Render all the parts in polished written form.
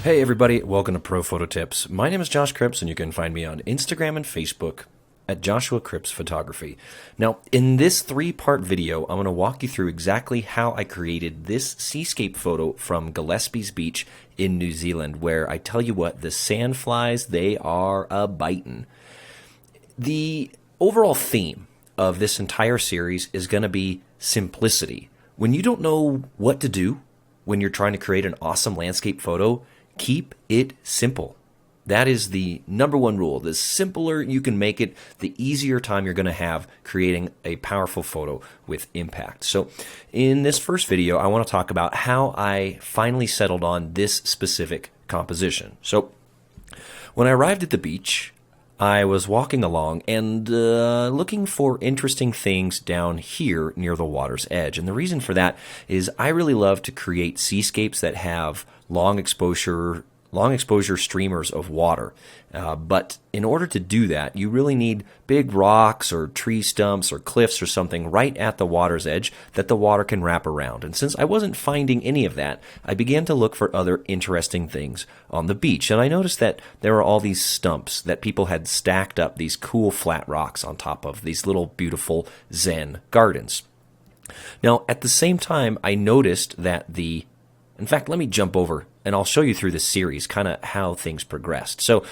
Hey everybody, welcome to Pro Photo Tips. My name is Josh Cripps and you can find me on Instagram and Facebook at Joshua Cripps Photography. Now, in this three-part video, I'm going to walk you through exactly how I created this seascape photo from Gillespie's Beach in New Zealand, where I tell you what, the sandflies, they are a-bitin'. The overall theme of this entire series is going to be simplicity. When you don't know what to do when you're trying to create an awesome landscape photo, keep it simple. That is the number one rule. The simpler you can make it, the easier time you're going to have creating a powerful photo with impact. So in this first video, I want to talk about how I finally settled on this specific composition. So when I arrived at the beach, I was walking along and looking for interesting things down here near the water's edge. And the reason for that is I really love to create seascapes that have long exposure streamers of water. But in order to do that, you really need big rocks or tree stumps or cliffs or something right at the water's edge that the water can wrap around. And since I wasn't finding any of that, I began to look for other interesting things on the beach. And I noticed that there were all these stumps that people had stacked up, these cool flat rocks on top of these little beautiful Zen gardens. Now, at the same time, I noticed that in fact, let me jump over and I'll show you through this series kind of how things progressed. So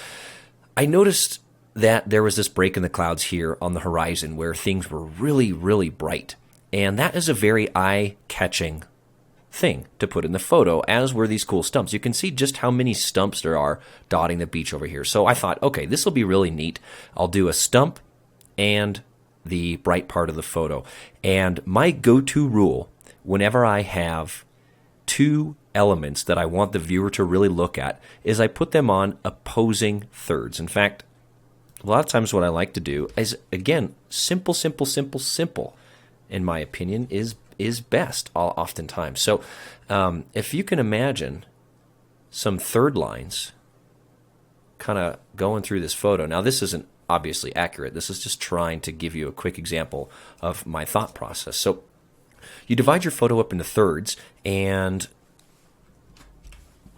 I noticed that there was this break in the clouds here on the horizon where things were really, really bright. And that is a very eye-catching thing to put in the photo, as were these cool stumps. You can see just how many stumps there are dotting the beach over here. So I thought, okay, this will be really neat. I'll do a stump and the bright part of the photo. And my go-to rule, whenever I have two elements that I want the viewer to really look at, is I put them on opposing thirds. In fact, a lot of times what I like to do is, again, simple, in my opinion, is best oftentimes. So if you can imagine some third lines kind of going through this photo. Now, this isn't obviously accurate. This is just trying to give you a quick example of my thought process. So you divide your photo up into thirds, and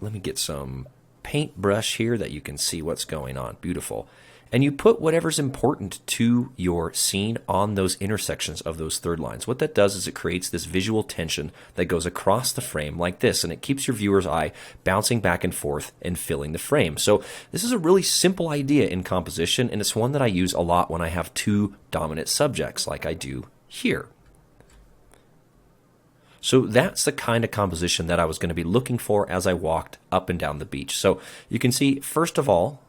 let me get some paintbrush here that you can see what's going on. Beautiful. And you put whatever's important to your scene on those intersections of those third lines. What that does is it creates this visual tension that goes across the frame like this, and it keeps your viewer's eye bouncing back and forth and filling the frame. So this is a really simple idea in composition, and it's one that I use a lot when I have two dominant subjects like I do here. So that's the kind of composition that I was going to be looking for as I walked up and down the beach. So you can see, first of all,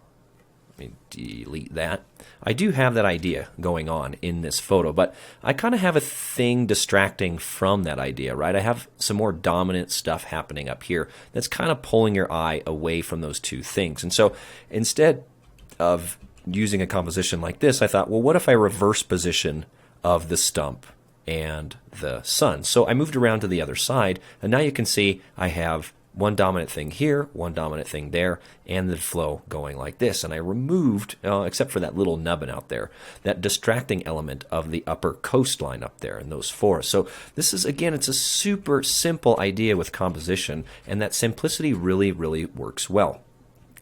let me delete that. I do have that idea going on in this photo, but I kind of have a thing distracting from that idea, right? I have some more dominant stuff happening up here that's kind of pulling your eye away from those two things. And so instead of using a composition like this, I thought, well, what if I reverse position of the stump and the sun? So I moved around to the other side, and now you can see I have one dominant thing here, one dominant thing there, and the flow going like this. And I removed, except for that little nubbin out there, that distracting element of the upper coastline up there in those forests. So this is, again, it's a super simple idea with composition, and that simplicity really, really works well.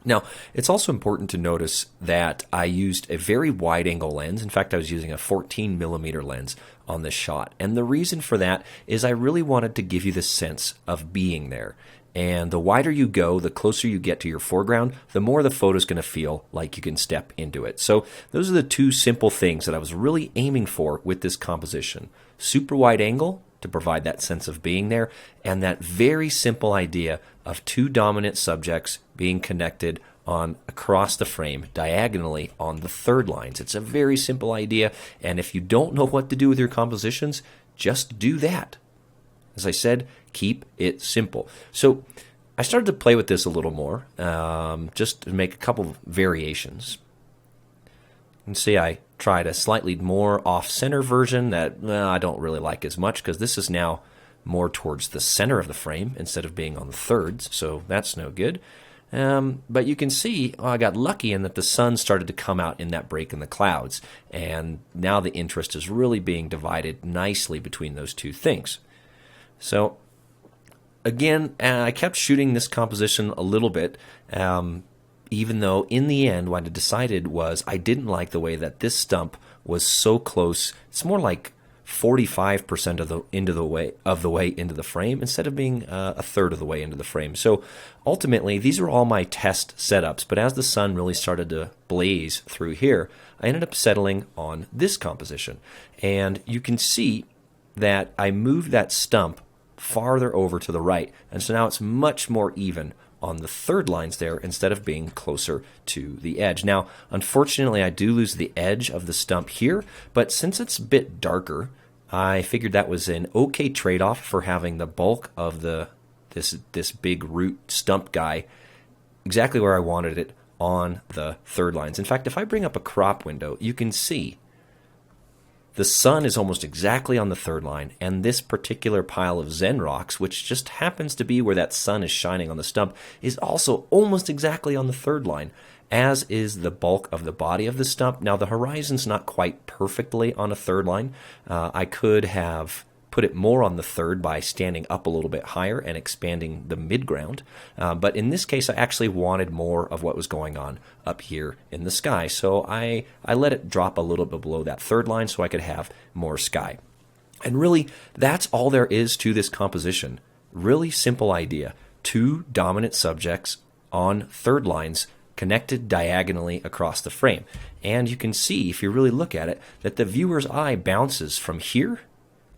Now, it's also important to notice that I used a very wide-angle lens. In fact, I was using a 14mm lens on this shot. And the reason for that is I really wanted to give you the sense of being there. And the wider you go, the closer you get to your foreground, the more the photo's going to feel like you can step into it. So those are the two simple things that I was really aiming for with this composition. Super wide angle to provide that sense of being there, and that very simple idea of two dominant subjects being connected across the frame diagonally on the third lines. It's a very simple idea, and if you don't know what to do with your compositions, just do that. As I said, keep it simple. So I started to play with this a little more, just to make a couple of variations. You can see I tried a slightly more off-center version that I don't really like as much, because this is now more towards the center of the frame instead of being on the thirds, so that's no good. But you can see I got lucky in that the sun started to come out in that break in the clouds, and now the interest is really being divided nicely between those two things. So again, I kept shooting this composition a little bit, even though in the end what I decided was I didn't like the way that this stump was so close. It's more like 45% of the way into the frame instead of being a third of the way into the frame. So ultimately, these are all my test setups, but as the sun really started to blaze through here, I ended up settling on this composition. And you can see that I moved that stump farther over to the right, and so now it's much more even on the third lines there instead of being closer to the edge. Now, unfortunately, I do lose the edge of the stump here, but since it's a bit darker, I figured that was an okay trade-off for having the bulk of this big root stump guy exactly where I wanted it on the third lines. In fact, if I bring up a crop window, you can see the sun is almost exactly on the third line, and this particular pile of Zen rocks, which just happens to be where that sun is shining on the stump, is also almost exactly on the third line, as is the bulk of the body of the stump. Now, the horizon's not quite perfectly on a third line. I could have put it more on the third by standing up a little bit higher and expanding the midground. But in this case, I actually wanted more of what was going on up here in the sky. So I let it drop a little bit below that third line so I could have more sky. And really, that's all there is to this composition. Really simple idea. Two dominant subjects on third lines connected diagonally across the frame. And you can see, if you really look at it, that the viewer's eye bounces from here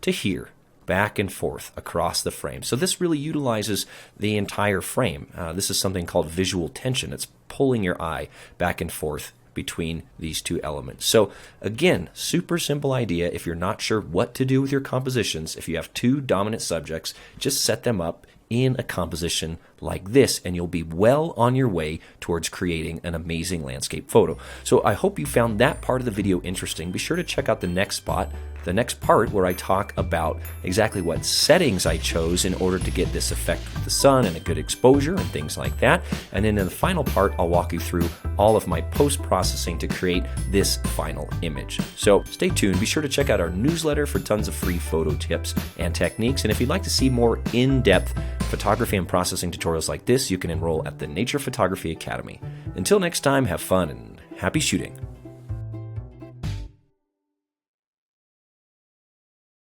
to here, back and forth across the frame. So this really utilizes the entire frame. This is something called visual tension. It's pulling your eye back and forth between these two elements. So again, super simple idea. If you're not sure what to do with your compositions, if you have two dominant subjects, just set them up in a composition like this, and you'll be well on your way towards creating an amazing landscape photo. So I hope you found that part of the video interesting. Be sure to check out the next part where I talk about exactly what settings I chose in order to get this effect with the sun and a good exposure and things like that. And then in the final part, I'll walk you through all of my post-processing to create this final image. So stay tuned. Be sure to check out our newsletter for tons of free photo tips and techniques. And if you'd like to see more in-depth photography and processing tutorials like this, you can enroll at the Nature Photography Academy. Until next time, have fun and happy shooting.